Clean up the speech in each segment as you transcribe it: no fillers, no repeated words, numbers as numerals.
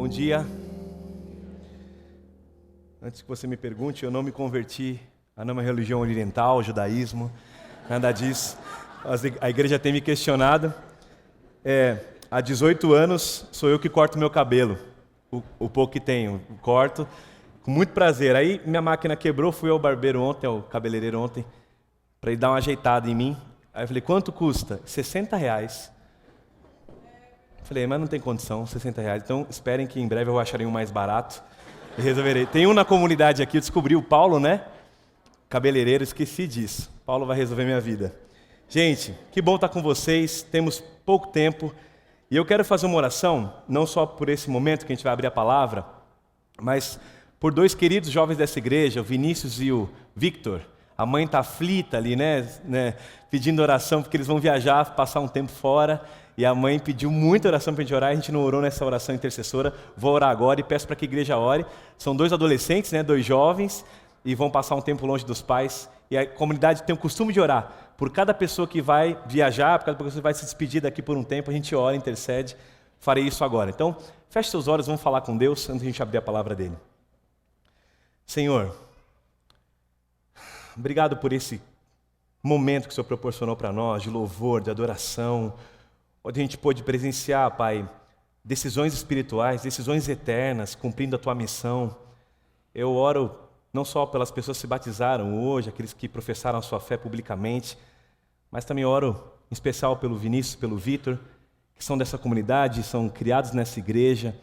Bom dia. Antes que você me pergunte, eu não me converti a nenhuma religião oriental, judaísmo, nada disso. A igreja tem me questionado. Há 18 anos sou eu que corto meu cabelo, o pouco que tenho, corto com muito prazer. Aí minha máquina quebrou, fui ao barbeiro ontem, ao cabeleireiro ontem, para ele dar uma ajeitada em mim. Aí eu falei, quanto custa? R$60. Falei, mas não tem condição, R$60. Então esperem que em breve eu acharei um mais barato e resolverei. Tem um na comunidade aqui, eu descobri o Paulo, né? Cabeleireiro, esqueci disso. Paulo vai resolver minha vida. Gente, que bom estar com vocês, temos pouco tempo. E eu quero fazer uma oração, não só por esse momento que a gente vai abrir a palavra, mas por dois queridos jovens dessa igreja, o Vinícius e o Victor. A mãe está aflita ali, né? Pedindo oração, porque eles vão viajar, passar um tempo fora. E a mãe pediu muita oração para a gente orar, a gente não orou nessa oração intercessora. Vou orar agora e peço para que a igreja ore. São dois adolescentes, né? Dois jovens, e vão passar um tempo longe dos pais. E a comunidade tem o costume de orar. Por cada pessoa que vai viajar, por cada pessoa que vai se despedir daqui por um tempo, a gente ora, intercede. Farei isso agora. Então, feche seus olhos, vamos falar com Deus antes de a gente abrir a palavra dele. Senhor, obrigado por esse momento que o Senhor proporcionou para nós, de louvor, de adoração, onde a gente pôde presenciar, Pai, decisões espirituais, decisões eternas, cumprindo a Tua missão. Eu oro não só pelas pessoas que se batizaram hoje, aqueles que professaram a sua fé publicamente, mas também oro em especial pelo Vinícius, pelo Victor, que são dessa comunidade, são criados nessa igreja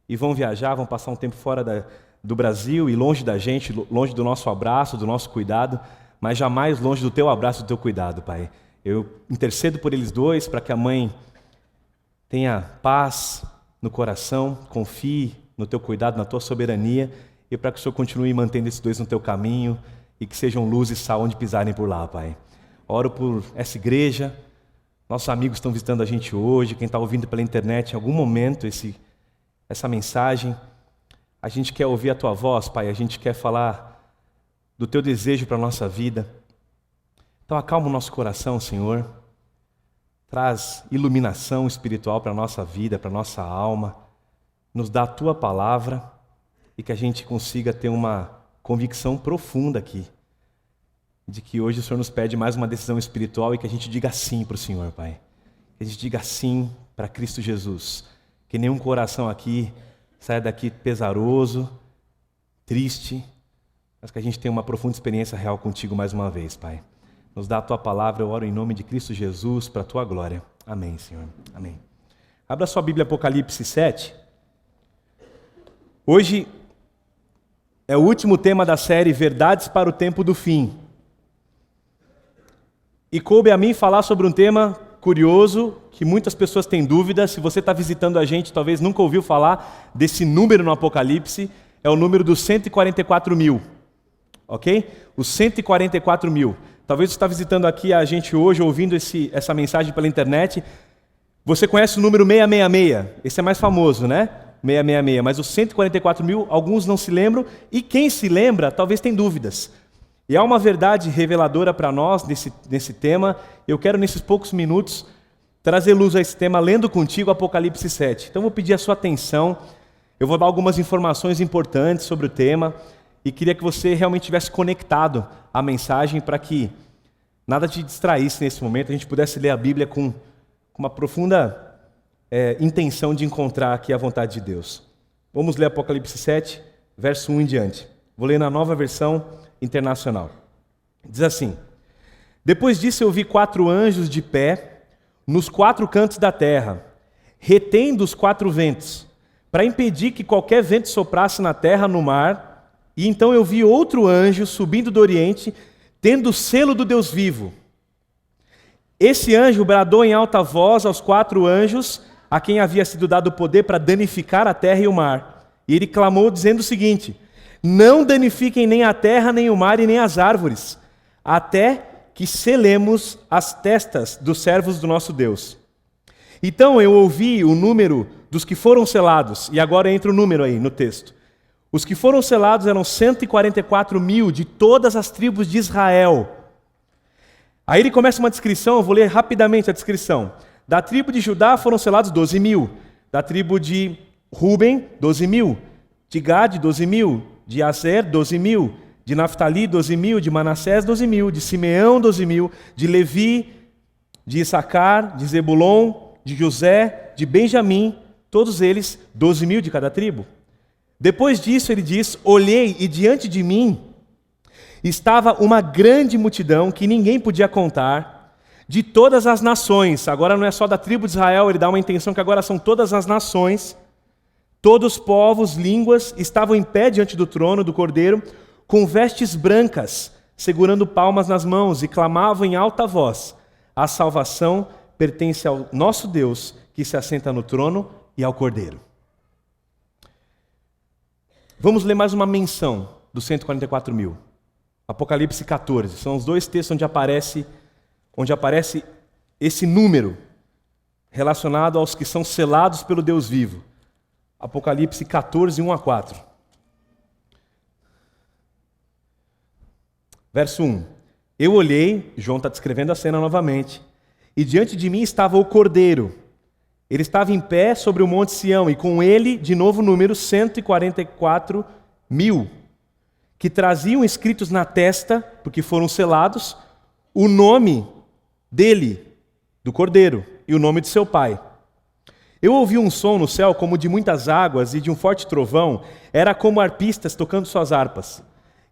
e vão viajar, vão passar um tempo fora do Brasil e longe da gente, longe do nosso abraço, do nosso cuidado, mas jamais longe do Teu abraço e do Teu cuidado, Pai. Eu intercedo por eles dois para que a mãe tenha paz no coração, confie no Teu cuidado, na Tua soberania, e para que o Senhor continue mantendo esses dois no Teu caminho e que sejam luz e sal onde pisarem por lá, Pai. Oro por essa igreja, nossos amigos estão visitando a gente hoje, quem está ouvindo pela internet em algum momento essa mensagem. A gente quer ouvir a Tua voz, Pai, a gente quer falar do Teu desejo para a nossa vida. Então acalma o nosso coração, Senhor. Traz iluminação espiritual para a nossa vida, para a nossa alma. Nos dá a Tua palavra e que a gente consiga ter uma convicção profunda aqui, de que hoje o Senhor nos pede mais uma decisão espiritual e que a gente diga sim para o Senhor, Pai. Que a gente diga sim para Cristo Jesus. Que nenhum coração aqui saia daqui pesaroso, triste, mas que a gente tenha uma profunda experiência real contigo mais uma vez, Pai. Nos dá a Tua palavra, eu oro em nome de Cristo Jesus, para a Tua glória. Amém, Senhor. Amém. Abra sua Bíblia, Apocalipse 7. Hoje é o último tema da série Verdades para o Tempo do Fim. E coube a mim falar sobre um tema curioso, que muitas pessoas têm dúvida. Se você está visitando a gente, talvez nunca ouviu falar desse número no Apocalipse. É o número dos 144 mil. Ok? Os 144 mil. Talvez você está visitando aqui a gente hoje, ouvindo essa mensagem pela internet. Você conhece o número 666. Esse é mais famoso, né? 666. Mas os 144 mil, alguns não se lembram. E quem se lembra, talvez tenha dúvidas. E há uma verdade reveladora para nós nesse tema. Eu quero, nesses poucos minutos, trazer luz a esse tema, lendo contigo Apocalipse 7. Então, eu vou pedir a sua atenção. Eu vou dar algumas informações importantes sobre o tema. E queria que você realmente estivesse conectado à mensagem para que nada te distraísse nesse momento, a gente pudesse ler a Bíblia com uma profunda intenção de encontrar aqui a vontade de Deus. Vamos ler Apocalipse 7, verso 1 em diante. Vou ler na Nova Versão Internacional. Diz assim: Depois disso eu vi 4 anjos de pé nos 4 cantos da terra, retendo os 4 ventos, para impedir que qualquer vento soprasse na terra, no mar. E então eu vi outro anjo subindo do Oriente, tendo o selo do Deus vivo. Esse anjo bradou em alta voz aos 4 anjos, a quem havia sido dado o poder para danificar a terra e o mar. E ele clamou dizendo o seguinte: Não danifiquem nem a terra, nem o mar e nem as árvores, até que selemos as testas dos servos do nosso Deus. Então eu ouvi o número dos que foram selados, e agora entra o número aí no texto. Os que foram selados eram 144 mil de todas as tribos de Israel. Aí ele começa uma descrição, eu vou ler rapidamente a descrição. Da tribo de Judá foram selados 12 mil. Da tribo de Ruben, 12.000. De Gade, 12.000. De Aser, 12.000. De Naftali, 12.000. De Manassés, 12.000. De Simeão, 12.000. De Levi, de Issacar, de Zebulon, de José, de Benjamim, todos eles 12.000 de cada tribo. Depois disso ele diz: olhei e diante de mim estava uma grande multidão que ninguém podia contar, de todas as nações. Agora não é só da tribo de Israel, ele dá uma intenção que agora são todas as nações. Todos os povos, línguas, estavam em pé diante do trono do Cordeiro, com vestes brancas, segurando palmas nas mãos, e clamavam em alta voz: a salvação pertence ao nosso Deus, que se assenta no trono, e ao Cordeiro. Vamos ler mais uma menção dos 144.000. Apocalipse 14. São os dois textos onde aparece esse número relacionado aos que são selados pelo Deus vivo. Apocalipse 14, 1 a 4. Verso 1. Eu olhei, João está descrevendo a cena novamente, e diante de mim estava o Cordeiro. Ele estava em pé sobre o monte Sião, e com ele, de novo, o número 144.000, que traziam escritos na testa, porque foram selados, o nome dele, do Cordeiro, e o nome de seu pai. Eu ouvi um som no céu como de muitas águas e de um forte trovão, era como arpistas tocando suas harpas.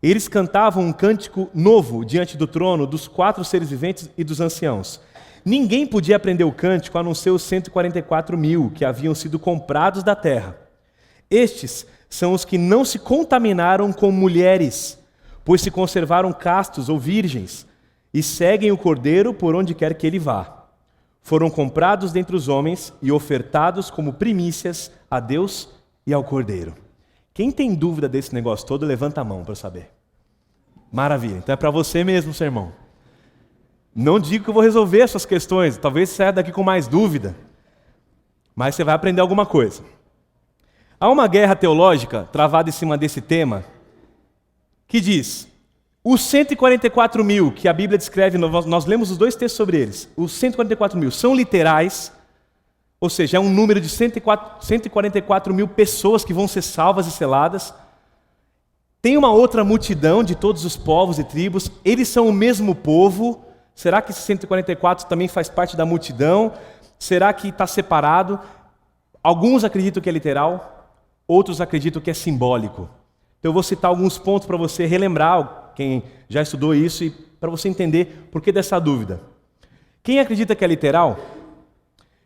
Eles cantavam um cântico novo diante do trono dos 4 seres viventes e dos anciãos. Ninguém podia aprender o cântico a não ser os 144.000 que haviam sido comprados da terra. Estes são os que não se contaminaram com mulheres, pois se conservaram castos ou virgens, e seguem o Cordeiro por onde quer que ele vá. Foram comprados dentre os homens e ofertados como primícias a Deus e ao Cordeiro. Quem tem dúvida desse negócio todo, levanta a mão para eu saber. Maravilha, então é para você mesmo, sermão. Não digo que eu vou resolver essas questões, talvez você saia daqui com mais dúvida, mas você vai aprender alguma coisa. Há uma guerra teológica travada em cima desse tema, que diz: os 144.000 que a Bíblia descreve, nós lemos os dois textos sobre eles, os 144.000 são literais, ou seja, é um número de 144.000 pessoas que vão ser salvas e seladas. Tem uma outra multidão de todos os povos e tribos, eles são o mesmo povo. Será que esse 144 também faz parte da multidão? Será que está separado? Alguns acreditam que é literal, outros acreditam que é simbólico. Então eu vou citar alguns pontos para você relembrar, quem já estudou isso, e para você entender por que dessa dúvida. Quem acredita que é literal,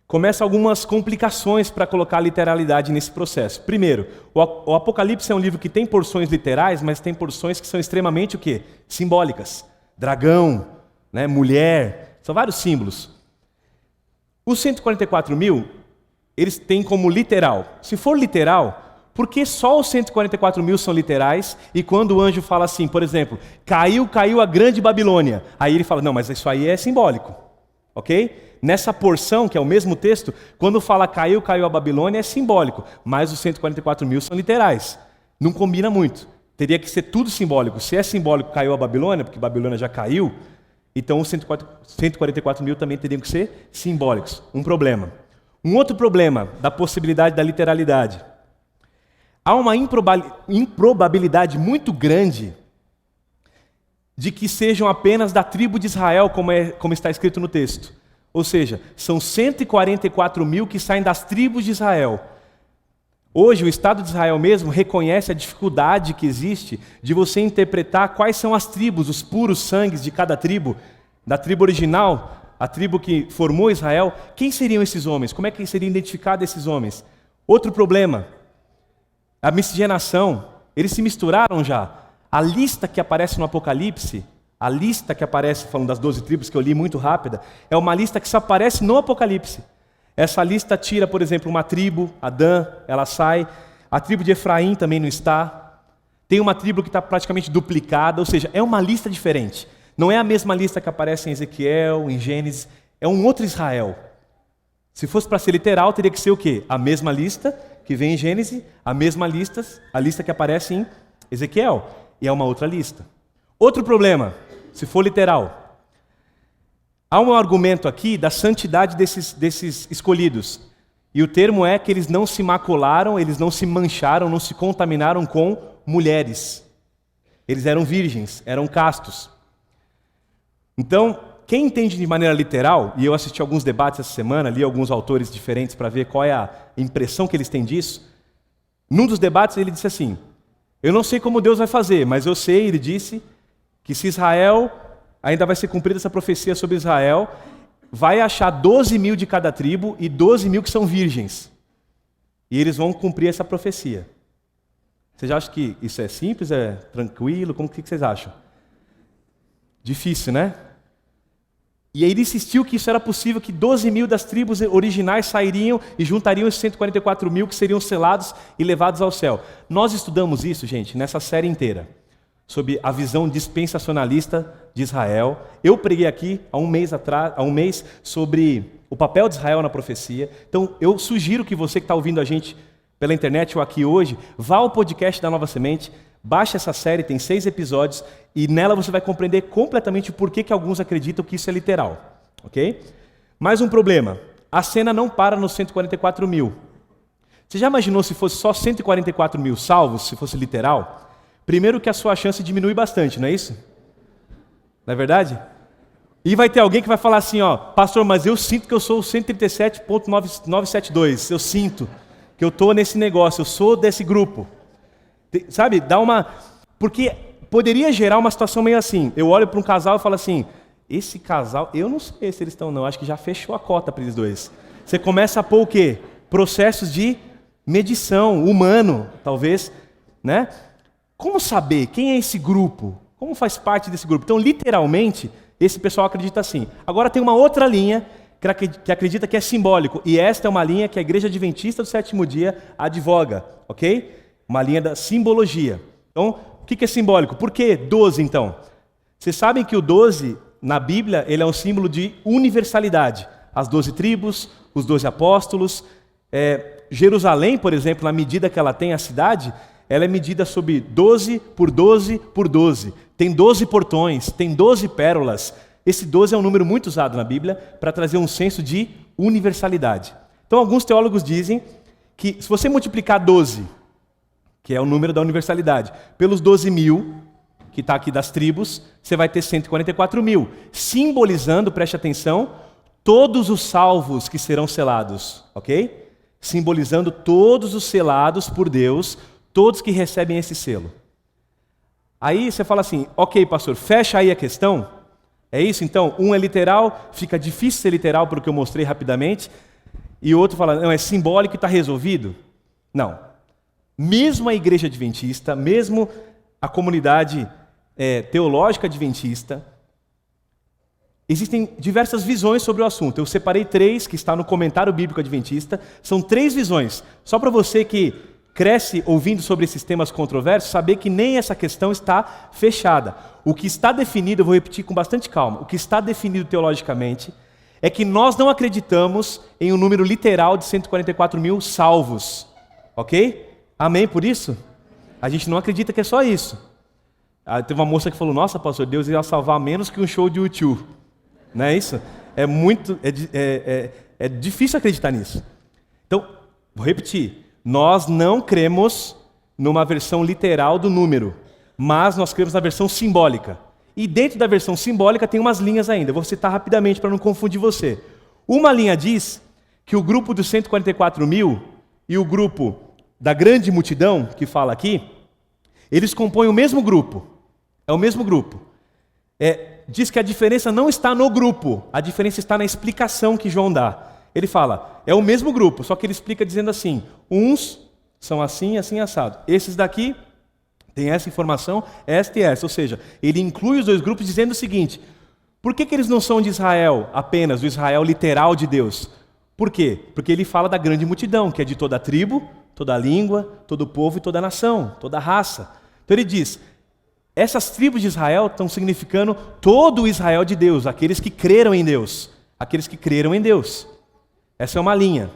começa algumas complicações para colocar a literalidade nesse processo. Primeiro, o Apocalipse é um livro que tem porções literais, mas tem porções que são extremamente o quê? Simbólicas. Dragão, né, mulher, são vários símbolos. Os 144.000, eles têm como literal. Se for literal, por que só os 144.000 são literais? E quando o anjo fala assim, por exemplo, caiu a grande Babilônia, aí ele fala, não, mas isso aí é simbólico, ok? Nessa porção, que é o mesmo texto, quando fala caiu a Babilônia, é simbólico, mas os 144.000 são literais. Não combina muito. Teria que ser tudo simbólico. Se é simbólico, caiu a Babilônia, porque Babilônia já caiu, então os 144.000 também teriam que ser simbólicos. Um problema. Um outro problema da possibilidade da literalidade. Há uma improbabilidade muito grande de que sejam apenas da tribo de Israel, como está escrito no texto. Ou seja, são 144.000 que saem das tribos de Israel. Hoje, o Estado de Israel mesmo reconhece a dificuldade que existe de você interpretar quais são as tribos, os puros sangues de cada tribo, da tribo original, a tribo que formou Israel. Quem seriam esses homens? Como é que seria identificado esses homens? Outro problema, a miscigenação. Eles se misturaram já. A lista que aparece no Apocalipse, a lista que aparece, falando das 12 tribos que eu li muito rápida, é uma lista que só aparece no Apocalipse. Essa lista tira, por exemplo, uma tribo, Adã, ela sai. A tribo de Efraim também não está. Tem uma tribo que está praticamente duplicada, ou seja, é uma lista diferente. Não é a mesma lista que aparece em Ezequiel, em Gênesis, é um outro Israel. Se fosse para ser literal, teria que ser o quê? A mesma lista que vem em Gênesis, a mesma lista, a lista que aparece em Ezequiel, e é uma outra lista. Outro problema, se for literal. Há um argumento aqui da santidade desses escolhidos. E o termo é que eles não se macularam, eles não se mancharam, não se contaminaram com mulheres. Eles eram virgens, eram castos. Então, quem entende de maneira literal, e eu assisti alguns debates essa semana, li alguns autores diferentes para ver qual é a impressão que eles têm disso. Num dos debates ele disse assim: eu não sei como Deus vai fazer, mas eu sei, ele disse, que se Israel, ainda vai ser cumprida essa profecia sobre Israel, vai achar 12 mil de cada tribo e 12 mil que são virgens. E eles vão cumprir essa profecia. Vocês acham que isso é simples, é tranquilo? Como que vocês acham? Difícil, né? E aí ele insistiu que isso era possível, que 12 mil das tribos originais sairiam e juntariam os 144 mil que seriam selados e levados ao céu. Nós estudamos isso, gente, nessa série inteira, sobre a visão dispensacionalista de Israel. Eu preguei aqui há um mês sobre o papel de Israel na profecia. Então eu sugiro que você que está ouvindo a gente pela internet ou aqui hoje, vá ao podcast da Nova Semente, baixe essa série, tem 6 episódios, e nela você vai compreender completamente o porquê que alguns acreditam que isso é literal. Ok? Mais um problema, a cena não para nos 144 mil. Você já imaginou se fosse só 144 mil salvos, se fosse literal? Primeiro que a sua chance diminui bastante, não é isso? Não é verdade? E vai ter alguém que vai falar assim, ó, pastor, mas eu sinto que eu sou o 137.972, eu sinto que eu estou nesse negócio, eu sou desse grupo. Sabe, dá uma... Porque poderia gerar uma situação meio assim, eu olho para um casal e falo assim, esse casal, eu não sei se eles estão não, acho que já fechou a cota para eles dois. Você começa a pôr o quê? Processos de medição, humano, talvez, né? Como saber quem é esse grupo? Como faz parte desse grupo? Então, literalmente, esse pessoal acredita assim. Agora tem uma outra linha que acredita que é simbólico. E esta é uma linha que a Igreja Adventista do Sétimo Dia advoga, ok? Uma linha da simbologia. Então, o que é simbólico? Por que 12, então? Vocês sabem que o 12, na Bíblia, ele é um símbolo de universalidade. As 12 tribos, os 12 apóstolos. Jerusalém, por exemplo, na medida que ela tem a cidade, ela é medida sob 12 por 12 por 12. Tem 12 portões, tem 12 pérolas. Esse 12 é um número muito usado na Bíblia para trazer um senso de universalidade. Então, alguns teólogos dizem que se você multiplicar 12, que é o número da universalidade, pelos 12 mil, que está aqui das tribos, você vai ter 144 mil, simbolizando, preste atenção, todos os salvos que serão selados, ok? Simbolizando todos os selados por Deus, todos que recebem esse selo. Aí você fala assim, ok, pastor, fecha aí a questão. É isso? Então, um é literal, fica difícil ser literal pelo que eu mostrei rapidamente, e o outro fala, não, é simbólico e está resolvido. Não. Mesmo a Igreja Adventista, mesmo a comunidade teológica adventista, existem diversas visões sobre o assunto. Eu separei 3 que está no comentário bíblico adventista. São 3 visões. Só para você que cresce ouvindo sobre esses temas controversos, saber que nem essa questão está fechada. O que está definido, eu vou repetir com bastante calma, o que está definido teologicamente é que nós não acreditamos em um número literal de 144 mil salvos. Ok? Amém por isso? A gente não acredita que é só isso. Teve uma moça que falou, nossa, pastor, Deus ia salvar menos que um show de U2. Não é isso? É difícil acreditar nisso. Então, vou repetir. Nós não cremos numa versão literal do número, mas nós cremos na versão simbólica. E dentro da versão simbólica tem umas linhas ainda. Eu vou citar rapidamente para não confundir você. Uma linha diz que o grupo dos 144 mil e o grupo da grande multidão, que fala aqui, eles compõem o mesmo grupo. É o mesmo grupo. Diz que a diferença não está no grupo, a diferença está na explicação que João dá. Ele fala, é o mesmo grupo, só que ele explica dizendo assim, uns são assim, assim, assado. Esses daqui têm essa informação, esta e essa. Ou seja, ele inclui os 2 grupos dizendo o seguinte, por que eles não são de Israel apenas, do Israel literal de Deus? Por quê? Porque ele fala da grande multidão, que é de toda a tribo, toda a língua, todo o povo e toda a nação, toda a raça. Então ele diz, essas tribos de Israel estão significando todo o Israel de Deus, aqueles que creram em Deus, aqueles que creram em Deus. Essa é uma linha.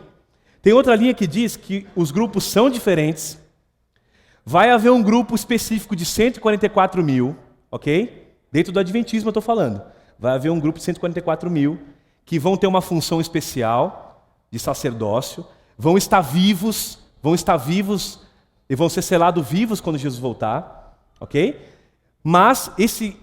Tem outra linha que diz que os grupos são diferentes. Vai haver um grupo específico de 144 mil, ok? Dentro do Adventismo eu estou falando. Vai haver um grupo de 144 mil que vão ter uma função especial de sacerdócio. vão estar vivos e vão ser selados vivos quando Jesus voltar, ok? Mas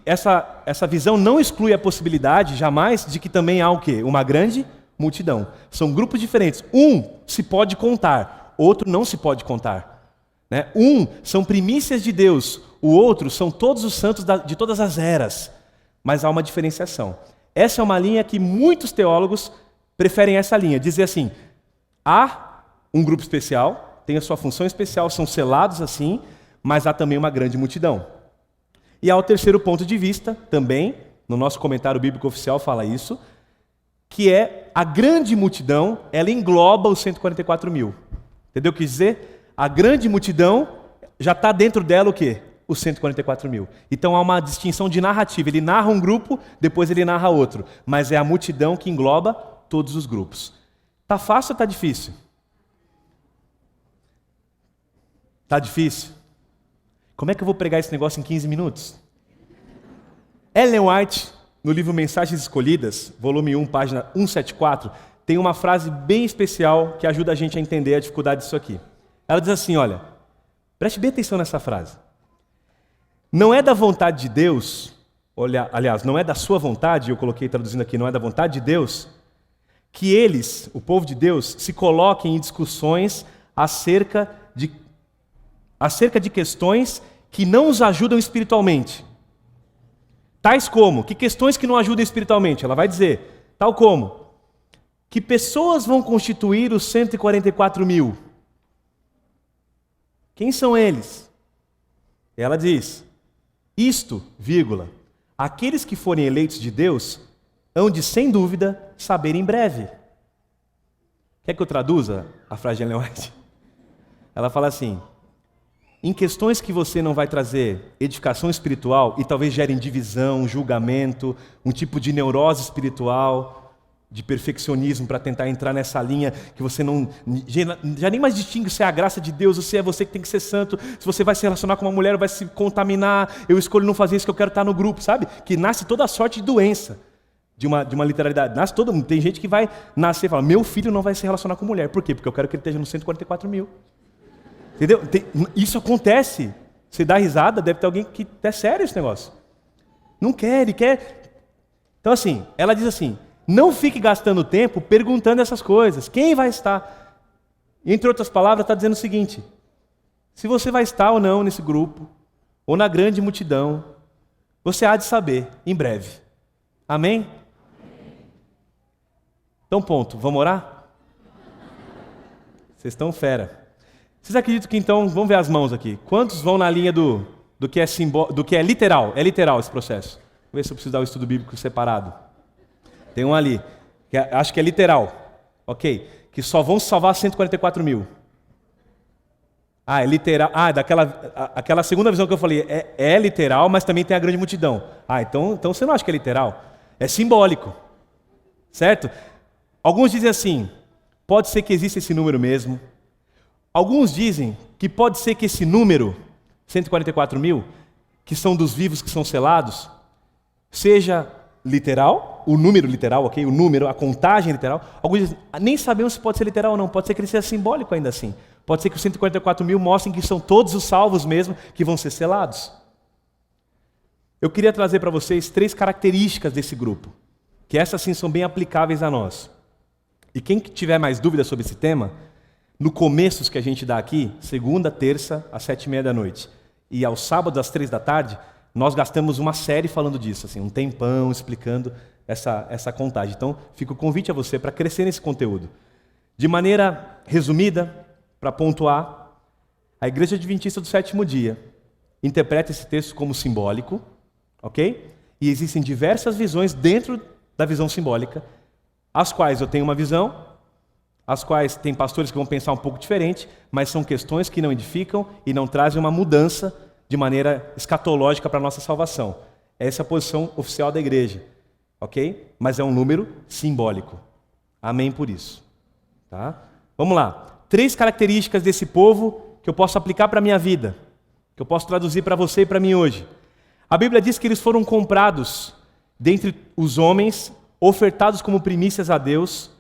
essa visão não exclui a possibilidade, jamais, de que também há o quê? Uma grande multidão. São grupos diferentes. Um se pode contar, outro não se pode contar. Né? Um são primícias de Deus, o outro são todos os santos de todas as eras. Mas há uma diferenciação. Essa é uma linha que muitos teólogos preferem essa linha. Dizer assim, há um grupo especial, tem a sua função especial, são selados assim, mas há também uma grande multidão. E há o terceiro ponto de vista, também, no nosso comentário bíblico oficial fala isso, que é a grande multidão, ela engloba os 144 mil. Entendeu o que quis dizer? A grande multidão, já está dentro dela o quê? Os 144 mil. Então há uma distinção de narrativa. Ele narra um grupo, depois ele narra outro. Mas é a multidão que engloba todos os grupos. Tá fácil ou tá difícil? Tá difícil? Como é que eu vou pregar esse negócio em 15 minutos? Ellen White, no livro Mensagens Escolhidas, volume 1, página 174, tem uma frase bem especial que ajuda a gente a entender a dificuldade disso aqui. Ela diz assim, olha, preste bem atenção nessa frase. Não é da vontade de Deus, aliás, não é da sua vontade, eu coloquei traduzindo aqui, não é da vontade de Deus, que eles, o povo de Deus, se coloquem em discussões acerca de questões que não os ajudam espiritualmente. Tais como, que questões que não ajudam espiritualmente? Ela vai dizer, tal como, que pessoas vão constituir os 144 mil? Quem são eles? Ela diz, isto, vírgula, aqueles que forem eleitos de Deus, hão de, sem dúvida, saber em breve. Quer que eu traduza a frase de Ellen White? Ela fala assim, em questões que você não vai trazer edificação espiritual e talvez gerem divisão, julgamento, um tipo de neurose espiritual, de perfeccionismo para tentar entrar nessa linha que você não já nem mais distingue se é a graça de Deus ou se é você que tem que ser santo, se você vai se relacionar com uma mulher ou vai se contaminar, eu escolho não fazer isso que eu quero estar no grupo, sabe? Que nasce toda sorte de doença de uma literalidade. Nasce todo mundo. Tem gente que vai nascer e fala, meu filho não vai se relacionar com mulher. Por quê? Porque eu quero que ele esteja nos 144 mil. Entendeu? Isso acontece. Você dá risada, deve ter alguém que é sério esse negócio. Não quer, ele quer. Então assim, ela diz assim, não fique gastando tempo perguntando essas coisas. Quem vai estar? Entre outras palavras, está dizendo o seguinte, se você vai estar ou não nesse grupo, ou na grande multidão, você há de saber, em breve. Amém? Então ponto, vamos orar? Vocês estão fera. Vocês acreditam que então, vamos ver as mãos aqui, quantos vão na linha do que é literal? É literal esse processo. Vou ver se eu preciso dar o estudo bíblico separado. Tem um ali, acho que é literal, ok? Que só vão salvar 144 mil. Ah, é literal. Ah, aquela segunda visão que eu falei, é literal, mas também tem a grande multidão. Ah, então você não acha que é literal? É simbólico, certo? Alguns dizem assim, pode ser que exista esse número mesmo. Alguns dizem que pode ser que esse número, 144 mil, que são dos vivos que são selados, seja literal, o número literal, ok? O número, a contagem literal. Alguns dizem, nem sabemos se pode ser literal ou não, pode ser que ele seja simbólico ainda assim. Pode ser que os 144 mil mostrem que são todos os salvos mesmo que vão ser selados. Eu queria trazer para vocês 3 características desse grupo, que essas sim são bem aplicáveis a nós. E quem tiver mais dúvidas sobre esse tema, no começo que a gente dá aqui, segunda, terça, às 7h30 da noite, e aos sábados às 3 da tarde, nós gastamos uma série falando disso, assim, um tempão explicando essa contagem. Então, fica o convite a você para crescer nesse conteúdo. De maneira resumida, para pontuar, a Igreja Adventista do Sétimo Dia interpreta esse texto como simbólico, ok? E existem diversas visões dentro da visão simbólica, as quais eu tenho uma visão, as quais tem pastores que vão pensar um pouco diferente, mas são questões que não edificam e não trazem uma mudança de maneira escatológica para a nossa salvação. Essa é a posição oficial da igreja, ok? Mas é um número simbólico. Amém por isso. Tá? Vamos lá. 3 características desse povo que eu posso aplicar para a minha vida, que eu posso traduzir para você e para mim hoje. A Bíblia diz que eles foram comprados dentre os homens, ofertados como primícias a Deus.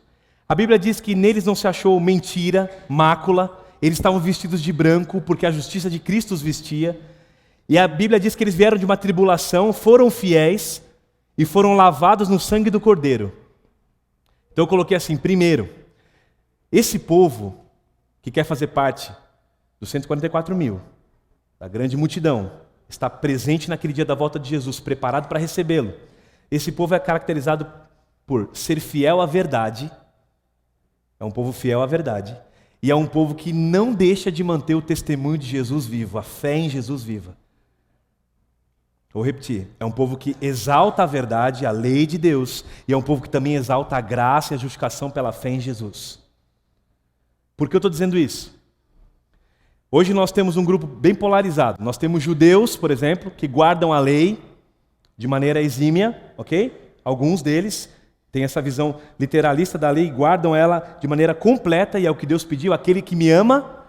A Bíblia diz que neles não se achou mentira, mácula, eles estavam vestidos de branco porque a justiça de Cristo os vestia. E a Bíblia diz que eles vieram de uma tribulação, foram fiéis e foram lavados no sangue do Cordeiro. Então eu coloquei assim, primeiro, esse povo que quer fazer parte dos 144 mil, da grande multidão, está presente naquele dia da volta de Jesus, preparado para recebê-lo. Esse povo é caracterizado por ser fiel à verdade, é um povo fiel à verdade, e é um povo que não deixa de manter o testemunho de Jesus vivo, a fé em Jesus viva. Vou repetir, é um povo que exalta a verdade, a lei de Deus, e é um povo que também exalta a graça e a justificação pela fé em Jesus. Por que eu estou dizendo isso? Hoje nós temos um grupo bem polarizado. Nós temos judeus, por exemplo, que guardam a lei de maneira exímia, ok? Alguns deles têm essa visão literalista da lei e guardam ela de maneira completa, e é o que Deus pediu. Aquele que me ama,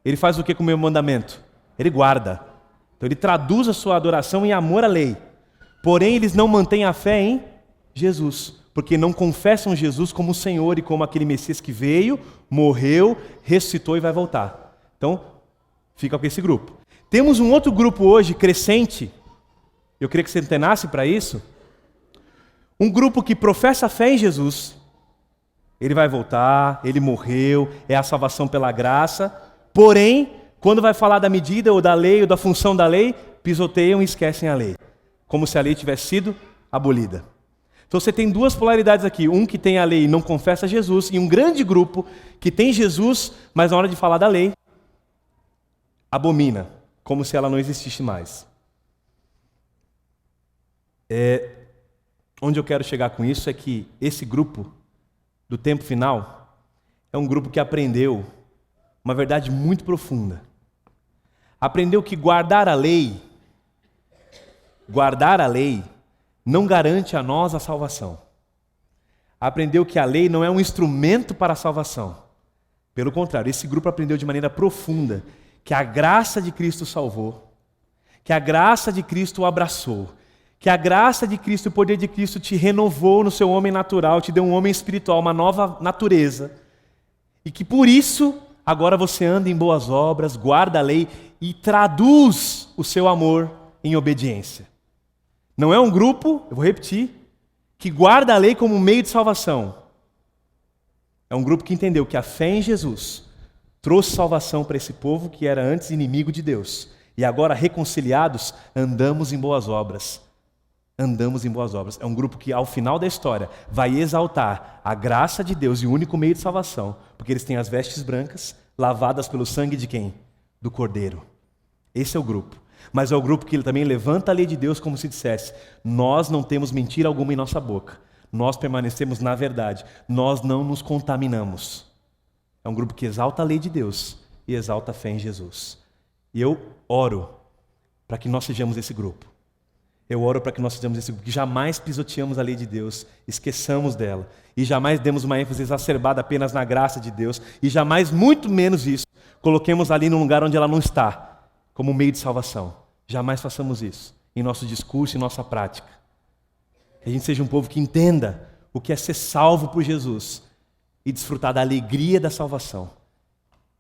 ele faz o que com o meu mandamento? Ele guarda. Então ele traduz a sua adoração em amor à lei. Porém, eles não mantêm a fé em Jesus, porque não confessam Jesus como o Senhor e como aquele Messias que veio, morreu, ressuscitou e vai voltar. Então, fica com esse grupo. Temos um outro grupo hoje, crescente, eu queria que você antenasse para isso. Um grupo que professa a fé em Jesus, ele vai voltar, ele morreu, é a salvação pela graça, porém, quando vai falar da medida ou da lei ou da função da lei, pisoteiam e esquecem a lei, como se a lei tivesse sido abolida. Então você tem duas polaridades aqui, um que tem a lei e não confessa Jesus, e um grande grupo que tem Jesus, mas na hora de falar da lei, abomina, como se ela não existisse mais. Onde eu quero chegar com isso é que esse grupo do tempo final é um grupo que aprendeu uma verdade muito profunda. Aprendeu que guardar a lei não garante a nós a salvação. Aprendeu que a lei não é um instrumento para a salvação. Pelo contrário, esse grupo aprendeu de maneira profunda que a graça de Cristo salvou, que a graça de Cristo o abraçou, que a graça de Cristo e o poder de Cristo te renovou no seu homem natural, te deu um homem espiritual, uma nova natureza, e que por isso agora você anda em boas obras, guarda a lei e traduz o seu amor em obediência. Não é um grupo, eu vou repetir, que guarda a lei como um meio de salvação. É um grupo que entendeu que a fé em Jesus trouxe salvação para esse povo que era antes inimigo de Deus. E agora, reconciliados, andamos em boas obras. Andamos em boas obras. É um grupo que, ao final da história, vai exaltar a graça de Deus e o único meio de salvação, porque eles têm as vestes brancas, lavadas pelo sangue de quem? Do Cordeiro. Esse é o grupo. Mas é o grupo que ele também levanta a lei de Deus como se dissesse: nós não temos mentira alguma em nossa boca. Nós permanecemos na verdade. Nós não nos contaminamos. É um grupo que exalta a lei de Deus e exalta a fé em Jesus. E eu oro para que nós sejamos esse grupo. Eu oro para que nós sejamos esse grupo, que jamais pisoteamos a lei de Deus, esqueçamos dela, e jamais demos uma ênfase exacerbada apenas na graça de Deus, e jamais, muito menos isso, coloquemos ali num lugar onde ela não está, como meio de salvação. Jamais façamos isso em nosso discurso e nossa prática. Que a gente seja um povo que entenda o que é ser salvo por Jesus e desfrutar da alegria da salvação.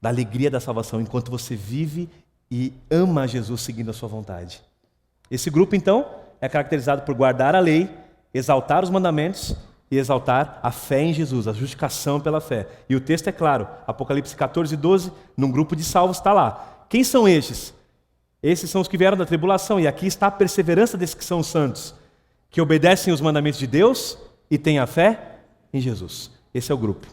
Da alegria da salvação enquanto você vive e ama Jesus seguindo a sua vontade. Esse grupo, então, é caracterizado por guardar a lei, exaltar os mandamentos e exaltar a fé em Jesus, a justificação pela fé. E o texto é claro, Apocalipse 14, 12, num grupo de salvos está lá. Quem são estes? Esses são os que vieram da tribulação, e aqui está a perseverança desses que são santos, que obedecem os mandamentos de Deus e têm a fé em Jesus. Esse é o grupo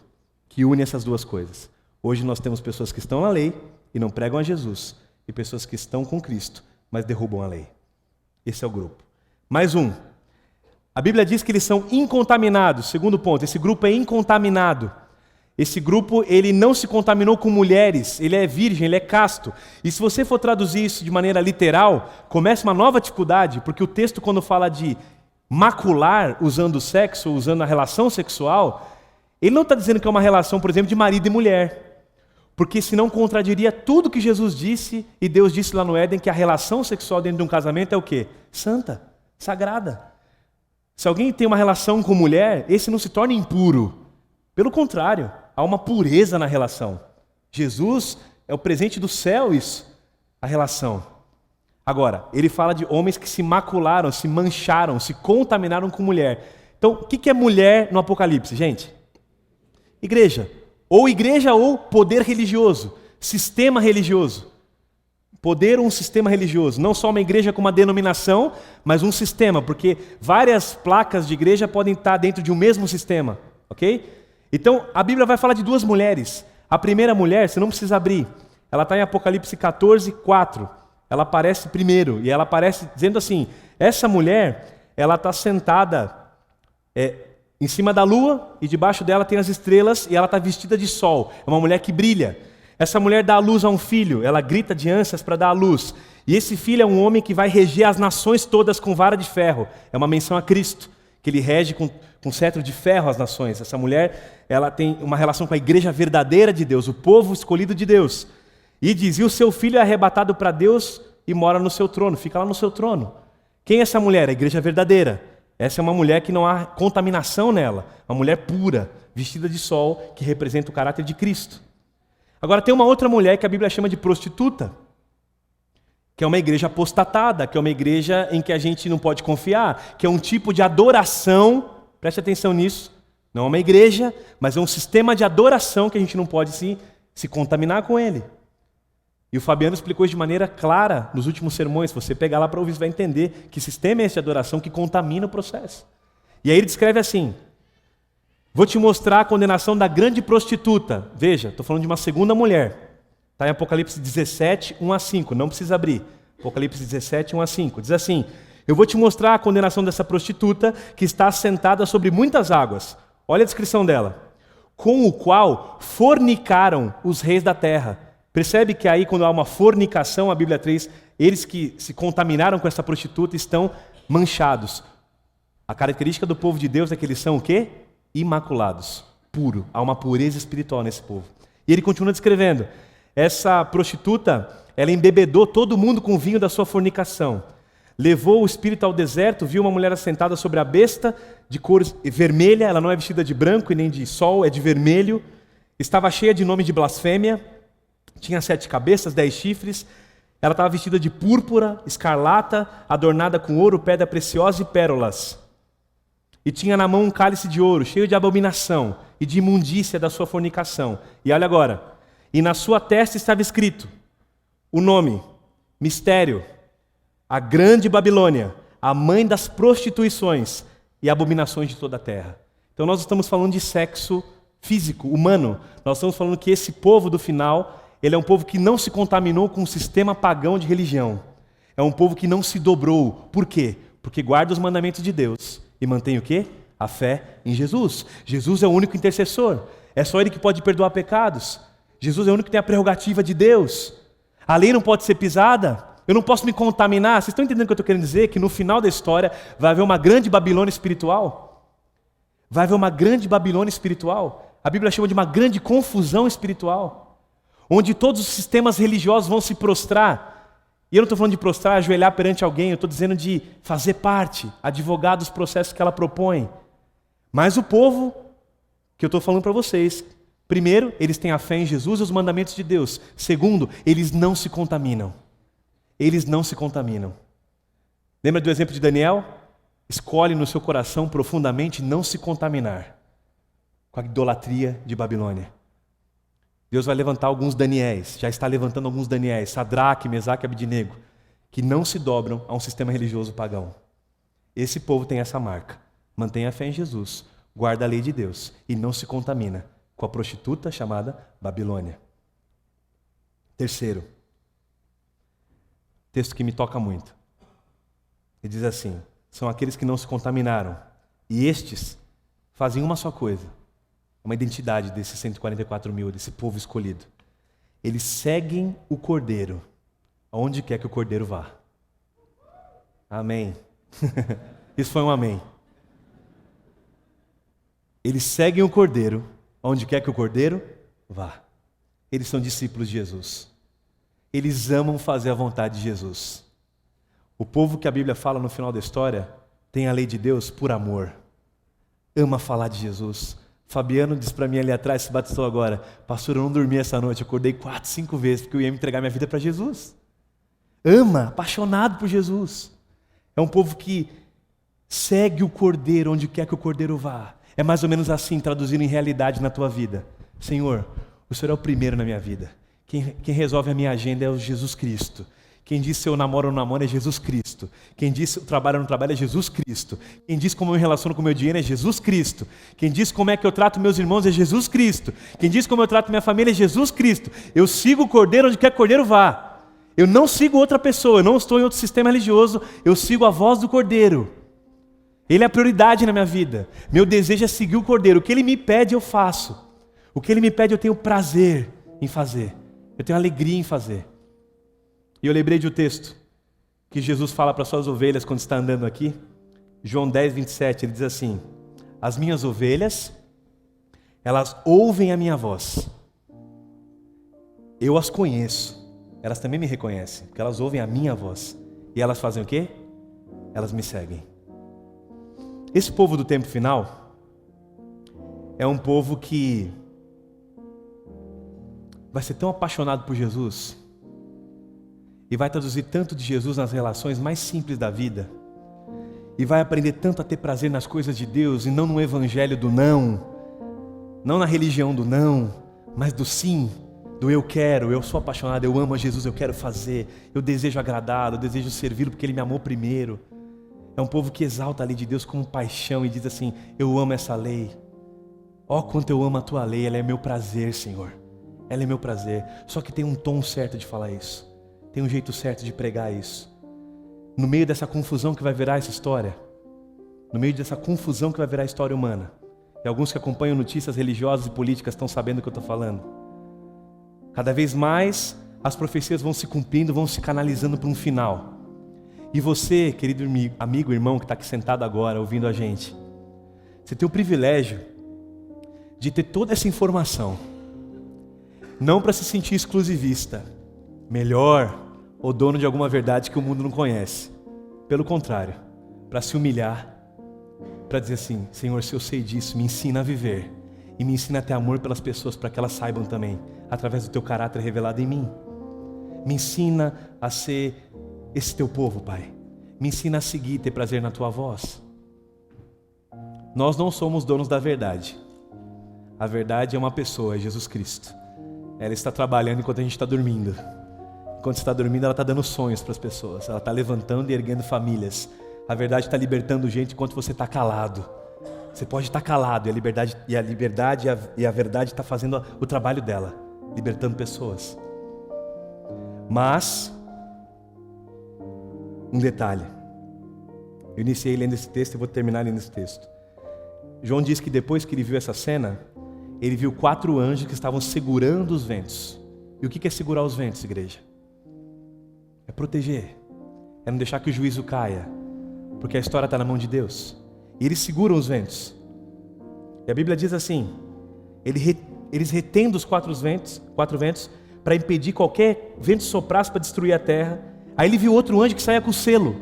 que une essas duas coisas. Hoje nós temos pessoas que estão na lei e não pregam a Jesus, e pessoas que estão com Cristo, mas derrubam a lei. Esse é o grupo. Mais um. A Bíblia diz que eles são incontaminados. Segundo ponto, esse grupo é incontaminado. Esse grupo, ele não se contaminou com mulheres, ele é virgem, ele é casto. E se você for traduzir isso de maneira literal, começa uma nova dificuldade, porque o texto, quando fala de macular, usando o sexo, usando a relação sexual, ele não está dizendo que é uma relação, por exemplo, de marido e mulher. Porque senão contradiria tudo que Jesus disse e Deus disse lá no Éden, que a relação sexual dentro de um casamento é o quê? Santa, sagrada. Se alguém tem uma relação com mulher, esse não se torna impuro. Pelo contrário, há uma pureza na relação. Jesus é o presente do céu, isso, a relação. Agora, ele fala de homens que se macularam, se mancharam, se contaminaram com mulher. Então, o que é mulher no Apocalipse, gente? Igreja ou poder religioso, sistema religioso. Poder ou um sistema religioso, não só uma igreja com uma denominação, mas um sistema, porque várias placas de igreja podem estar dentro de um mesmo sistema, ok? Então, a Bíblia vai falar de duas mulheres. A primeira mulher, você não precisa abrir, ela está em Apocalipse 14, 4. Ela aparece primeiro, e ela aparece dizendo assim, essa mulher, ela está sentada em cima da lua, e debaixo dela tem as estrelas, e ela está vestida de sol. É uma mulher que brilha. Essa mulher dá à luz a um filho, ela grita de ânsias para dar à luz. E esse filho é um homem que vai reger as nações todas com vara de ferro. É uma menção a Cristo, que ele rege com cetro de ferro as nações. Essa mulher, ela tem uma relação com a igreja verdadeira de Deus, o povo escolhido de Deus. E diz, e o seu filho é arrebatado para Deus e mora no seu trono, fica lá no seu trono. Quem é essa mulher? A igreja verdadeira. Essa é uma mulher que não há contaminação nela, uma mulher pura, vestida de sol, que representa o caráter de Cristo. Agora tem uma outra mulher que a Bíblia chama de prostituta, que é uma igreja apostatada, que é uma igreja em que a gente não pode confiar, que é um tipo de adoração, preste atenção nisso, não é uma igreja, mas é um sistema de adoração que a gente não pode se contaminar com ele. E o Fabiano explicou isso de maneira clara nos últimos sermões. Se você pegar lá para ouvir, você vai entender que sistema é esse de adoração que contamina o processo. E aí ele descreve assim, vou te mostrar a condenação da grande prostituta. Veja, estou falando de uma segunda mulher. Está em Apocalipse 17, 1 a 5, não precisa abrir. Apocalipse 17, 1 a 5. Diz assim, eu vou te mostrar a condenação dessa prostituta que está assentada sobre muitas águas. Olha a descrição dela. Com o qual fornicaram os reis da terra. Percebe que aí quando há uma fornicação, a Bíblia 3, eles que se contaminaram com essa prostituta estão manchados. A característica do povo de Deus é que eles são o quê? Imaculados, puro. Há uma pureza espiritual nesse povo. E ele continua descrevendo, essa prostituta, ela embebedou todo mundo com o vinho da sua fornicação. Levou o espírito ao deserto, viu uma mulher assentada sobre a besta, de cor vermelha, ela não é vestida de branco e nem de sol, é de vermelho. Estava cheia de nome de blasfêmia. Tinha 7 cabeças, 10 chifres, ela estava vestida de púrpura, escarlata, adornada com ouro, pedra preciosa e pérolas. E tinha na mão um cálice de ouro, cheio de abominação e de imundícia da sua fornicação. E olha agora, e na sua testa estava escrito o nome, mistério, a grande Babilônia, a mãe das prostituições e abominações de toda a terra. Então nós estamos falando de sexo físico, humano. Nós estamos falando que esse povo do final... ele é um povo que não se contaminou com o sistema pagão de religião. É um povo que não se dobrou. Por quê? Porque guarda os mandamentos de Deus. E mantém o quê? A fé em Jesus. Jesus é o único intercessor. É só Ele que pode perdoar pecados. Jesus é o único que tem a prerrogativa de Deus. A lei não pode ser pisada. Eu não posso me contaminar. Vocês estão entendendo o que eu estou querendo dizer? Que no final da história vai haver uma grande Babilônia espiritual. Vai haver uma grande Babilônia espiritual. A Bíblia chama de uma grande confusão espiritual. Onde todos os sistemas religiosos vão se prostrar. E eu não estou falando de prostrar, ajoelhar perante alguém, eu estou dizendo de fazer parte, advogar dos processos que ela propõe. Mas o povo, que eu estou falando para vocês, primeiro, eles têm a fé em Jesus e os mandamentos de Deus. Segundo, eles não se contaminam. Eles não se contaminam. Lembra do exemplo de Daniel? Escolhe no seu coração profundamente não se contaminar com a idolatria de Babilônia. Deus vai levantar alguns Daniéis, já está levantando alguns Daniéis, Sadraque, Mesaque e Abednego, que não se dobram a um sistema religioso pagão. Esse povo tem essa marca. Mantém a fé em Jesus, guarda a lei de Deus e não se contamina com a prostituta chamada Babilônia. Terceiro, texto que me toca muito. Ele diz assim, são aqueles que não se contaminaram e estes fazem uma só coisa. Uma identidade desses 144 mil, desse povo escolhido. Eles seguem o Cordeiro, aonde quer que o Cordeiro vá. Amém. Isso foi um amém. Eles seguem o Cordeiro, aonde quer que o Cordeiro vá. Eles são discípulos de Jesus. Eles amam fazer a vontade de Jesus. O povo que a Bíblia fala no final da história tem a lei de Deus por amor. Ama falar de Jesus. Fabiano disse para mim ali atrás, se batizou agora: pastor, eu não dormi essa noite, eu acordei 4, 5 vezes, porque eu ia me entregar minha vida para Jesus. Ama, apaixonado por Jesus. É um povo que segue o Cordeiro onde quer que o Cordeiro vá. É mais ou menos assim, traduzindo em realidade na tua vida. Senhor, o Senhor é o primeiro na minha vida. Quem resolve a minha agenda é o Jesus Cristo. Quem diz se eu namoro ou não namoro é Jesus Cristo. Quem diz se eu trabalho ou não trabalho é Jesus Cristo. Quem diz como eu me relaciono com o meu dinheiro é Jesus Cristo. Quem diz como é que eu trato meus irmãos é Jesus Cristo. Quem diz como eu trato minha família é Jesus Cristo. Eu sigo o Cordeiro onde quer que o Cordeiro vá. Eu não sigo outra pessoa, eu não estou em outro sistema religioso, eu sigo a voz do Cordeiro. Ele é a prioridade na minha vida. Meu desejo é seguir o Cordeiro. O que Ele me pede, eu faço. O que Ele me pede, eu tenho prazer em fazer. Eu tenho alegria em fazer. E eu lembrei de um texto que Jesus fala para as suas ovelhas quando está andando aqui. João 10, 27, ele diz assim: as minhas ovelhas, elas ouvem a minha voz. Eu as conheço. Elas também me reconhecem, porque elas ouvem a minha voz. E elas fazem o quê? Elas me seguem. Esse povo do tempo final é um povo que vai ser tão apaixonado por Jesus e vai traduzir tanto de Jesus nas relações mais simples da vida e vai aprender tanto a ter prazer nas coisas de Deus e não no evangelho do não na religião do não, mas do sim, do eu quero, eu sou apaixonado, eu amo a Jesus, eu quero fazer, eu desejo agradá-lo, eu desejo servi-lo porque Ele me amou primeiro. É um povo que exalta a lei de Deus com paixão e diz assim: eu amo essa lei. Ó, quanto eu amo a tua lei, ela é meu prazer, Senhor. Ela é meu prazer. Só que tem um tom certo de falar isso. Tem um jeito certo de pregar isso. No meio dessa confusão que vai virar essa história, no meio dessa confusão que vai virar a história humana, e alguns que acompanham notícias religiosas e políticas estão sabendo do que eu estou falando. Cada vez mais as profecias vão se cumprindo, vão se canalizando para um final. E você, querido amigo, irmão que está aqui sentado agora, ouvindo a gente, você tem o privilégio de ter toda essa informação, não para se sentir exclusivista, melhor ou dono de alguma verdade que o mundo não conhece. Pelo contrário, para se humilhar, para dizer assim: Senhor, se eu sei disso, me ensina a viver e me ensina a ter amor pelas pessoas para que elas saibam também, através do teu caráter revelado em mim. Me ensina a ser esse teu povo, Pai. Me ensina a seguir e ter prazer na tua voz. Nós não somos donos da verdade. A verdade é uma pessoa, é Jesus Cristo. Ela está trabalhando enquanto a gente está dormindo. Enquanto você está dormindo, ela está dando sonhos para as pessoas. Ela está levantando e erguendo famílias. A verdade está libertando gente enquanto você está calado. Você pode estar calado e a verdade está fazendo o trabalho dela, libertando pessoas. Mas um detalhe. Eu iniciei lendo esse texto e vou terminar lendo esse texto. João diz que depois que ele viu essa cena, ele viu 4 anjos que estavam segurando os ventos. E o que é segurar os ventos, igreja? É proteger. É não deixar que o juízo caia. Porque a história está na mão de Deus. E eles seguram os ventos. E a Bíblia diz assim: eles retendo os 4 ventos para impedir qualquer vento soprasse para destruir a terra. Aí ele viu outro anjo que saía com o selo.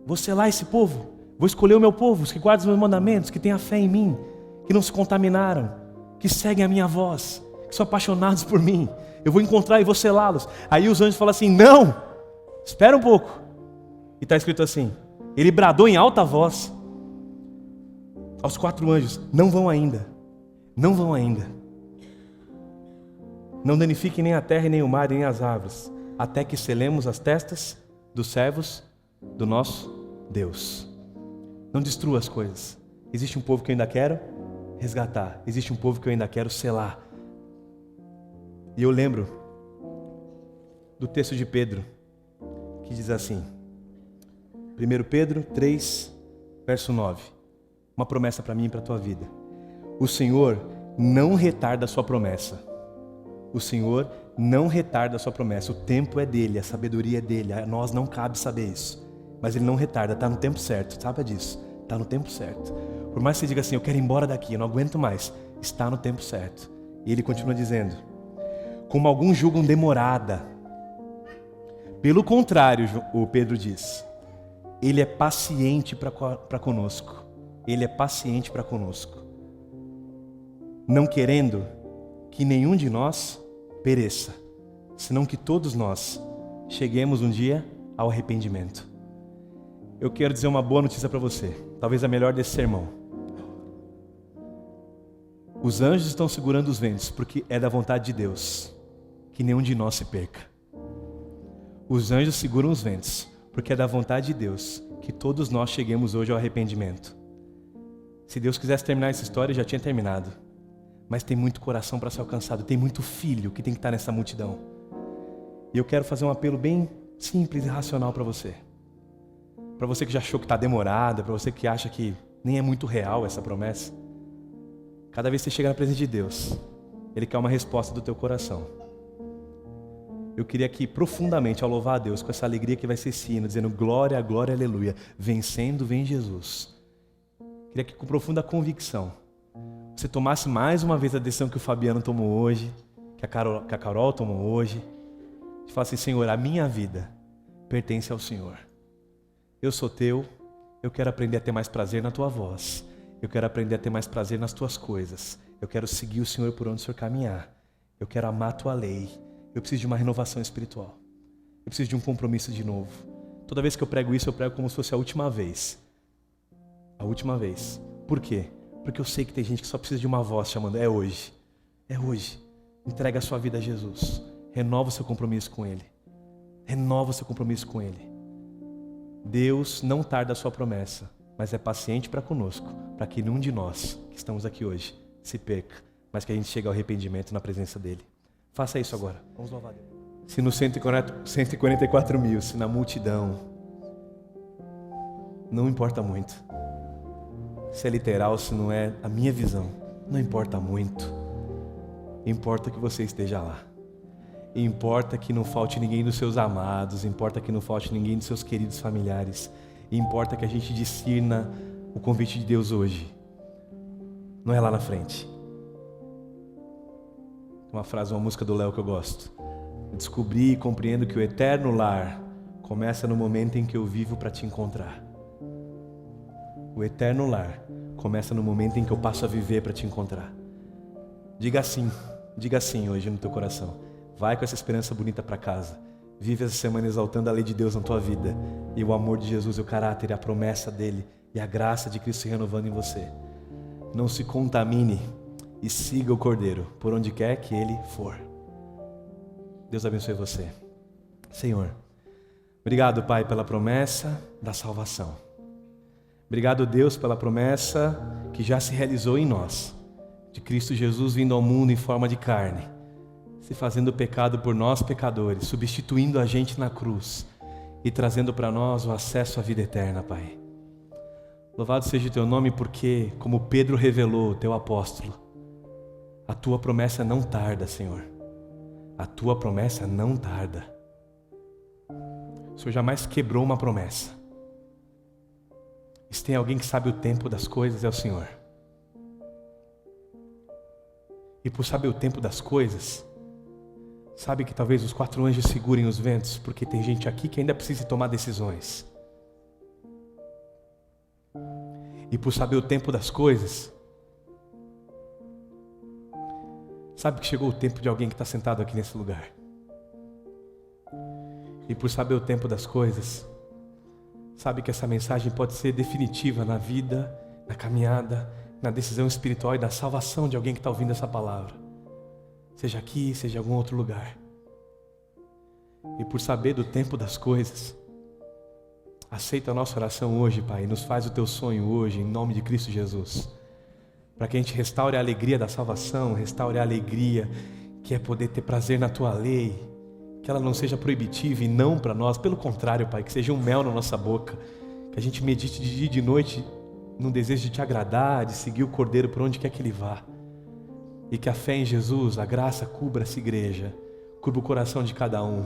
Vou selar esse povo. Vou escolher o meu povo, os que guardam os meus mandamentos, que têm a fé em mim, que não se contaminaram, que seguem a minha voz, que são apaixonados por mim. Eu vou encontrar e vou selá-los. Aí os anjos falam assim: não, espera um pouco. E está escrito assim: ele bradou em alta voz aos 4 anjos: não vão ainda, não vão ainda. Não danifiquem nem a terra, e nem o mar, nem as árvores, até que selemos as testas dos servos do nosso Deus. Não destrua as coisas. Existe um povo que eu ainda quero resgatar. Existe um povo que eu ainda quero selar. E eu lembro do texto de Pedro, que diz assim, 1 Pedro 3, verso 9. Uma promessa para mim e para a tua vida. O Senhor não retarda a sua promessa. O Senhor não retarda a sua promessa. O tempo é dele, a sabedoria é dele. A nós não cabe saber isso. Mas ele não retarda, está no tempo certo. Sabe disso? Está no tempo certo. Por mais que você diga assim: eu quero ir embora daqui, eu não aguento mais. Está no tempo certo. E ele continua dizendo: como alguns julgam demorada. Pelo contrário, o Pedro diz, ele é paciente para conosco. Ele é paciente para conosco. não querendo que nenhum de nós pereça, senão que todos nós cheguemos um dia ao arrependimento. Eu quero dizer uma boa notícia para você, talvez a melhor desse sermão. Os anjos estão segurando os ventos, porque é da vontade de Deus que nenhum de nós se perca. Os anjos seguram os ventos, porque é da vontade de Deus que todos nós cheguemos hoje ao arrependimento. Se Deus quisesse terminar essa história, já tinha terminado. Mas tem muito coração para ser alcançado, tem muito filho que tem que estar nessa multidão. E eu quero fazer um apelo bem simples e racional para você. Para você que já achou que está demorada, para você que acha que nem é muito real essa promessa. Cada vez que você chega na presença de Deus, Ele quer uma resposta do teu coração. Eu queria aqui profundamente, ao louvar a Deus, com essa alegria que vai ser esse hino, dizendo glória, glória, aleluia, vencendo vem Jesus. Queria que com profunda convicção, você tomasse mais uma vez a decisão que o Fabiano tomou hoje, que a Carol tomou hoje, e falasse assim, Senhor, a minha vida pertence ao Senhor. Eu sou teu, eu quero aprender a ter mais prazer na tua voz. Eu quero aprender a ter mais prazer nas tuas coisas. Eu quero seguir o Senhor por onde o Senhor caminhar. Eu quero amar a tua lei. Eu preciso de uma renovação espiritual. Eu preciso de um compromisso de novo. Toda vez que eu prego isso, eu prego como se fosse a última vez. A última vez. Por quê? Porque eu sei que tem gente que só precisa de uma voz chamando. É hoje. É hoje. Entrega a sua vida a Jesus. Renova o seu compromisso com Ele. Renova o seu compromisso com Ele. Deus não tarda a sua promessa, mas é paciente para conosco, para que nenhum de nós que estamos aqui hoje se perca, mas que a gente chegue ao arrependimento na presença dEle. Faça isso agora. Vamos louvar Deus. Se no 144 mil, se na multidão, não importa muito. Se é literal, se não é a minha visão, não importa muito. Importa que você esteja lá. Importa que não falte ninguém dos seus amados, importa que não falte ninguém dos seus queridos familiares. Importa que a gente discirna o convite de Deus hoje. Não é lá na frente. Uma frase, uma música do Léo que eu gosto. Descobri e compreendo que o eterno lar começa no momento em que eu vivo para te encontrar. O eterno lar começa no momento em que eu passo a viver para te encontrar. Diga sim hoje no teu coração. Vai com essa esperança bonita para casa. Vive essa semana exaltando a lei de Deus na tua vida. E o amor de Jesus, o caráter e a promessa dEle. E a graça de Cristo se renovando em você. Não se contamine e siga o Cordeiro por onde quer que Ele for. Deus abençoe você. Senhor, obrigado, Pai, pela promessa da salvação. Obrigado, Deus, pela promessa que já se realizou em nós. De Cristo Jesus vindo ao mundo em forma de carne. Se fazendo pecado por nós pecadores, substituindo a gente na cruz e trazendo para nós o acesso à vida eterna, Pai. Louvado seja o teu nome porque, como Pedro revelou, teu apóstolo, a tua promessa não tarda, Senhor. A tua promessa não tarda. O Senhor jamais quebrou uma promessa. E se tem alguém que sabe o tempo das coisas, é o Senhor. E por saber o tempo das coisas, sabe que talvez os 4 anjos segurem os ventos, porque tem gente aqui que ainda precisa tomar decisões. E por saber o tempo das coisas, sabe que chegou o tempo de alguém que está sentado aqui nesse lugar. E por saber o tempo das coisas, sabe que essa mensagem pode ser definitiva na vida, na caminhada, na decisão espiritual e da salvação de alguém que está ouvindo essa palavra. Seja aqui, seja em algum outro lugar. E por saber do tempo das coisas, aceita a nossa oração hoje, Pai, e nos faz o teu sonho hoje, em nome de Cristo Jesus. Para que a gente restaure a alegria da salvação, restaure a alegria que é poder ter prazer na tua lei, que ela não seja proibitiva e não para nós, pelo contrário, Pai, que seja um mel na nossa boca, que a gente medite de dia e de noite num desejo de te agradar, de seguir o Cordeiro por onde quer que Ele vá. E que a fé em Jesus, a graça cubra essa igreja, cubra o coração de cada um.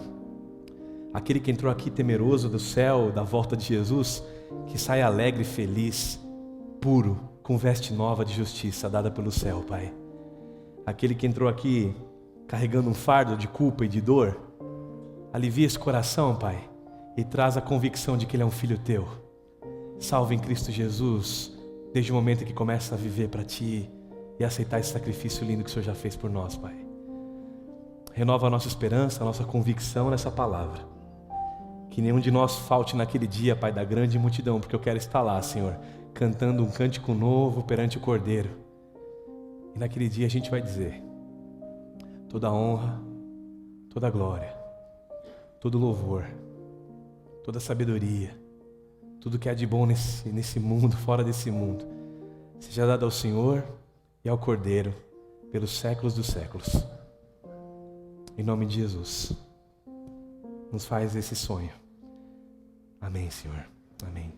Aquele que entrou aqui temeroso do céu, da volta de Jesus, que saia alegre, feliz, puro, com veste nova de justiça dada pelo céu, Pai. Aquele que entrou aqui carregando um fardo de culpa e de dor, alivia esse coração, Pai, e traz a convicção de que Ele é um filho teu. Salve em Cristo Jesus, desde o momento que começa a viver para Ti, e aceitar esse sacrifício lindo que o Senhor já fez por nós, Pai. Renova a nossa esperança, a nossa convicção nessa palavra. Que nenhum de nós falte naquele dia, Pai, da grande multidão, porque eu quero estar lá, Senhor, cantando um cântico novo perante o Cordeiro. E naquele dia a gente vai dizer: toda honra, toda glória, todo louvor, toda sabedoria, tudo que há de bom nesse mundo, fora desse mundo, seja dado ao Senhor e ao Cordeiro pelos séculos dos séculos. Em nome de Jesus, nos faz esse sonho. Amém, Senhor. Amém.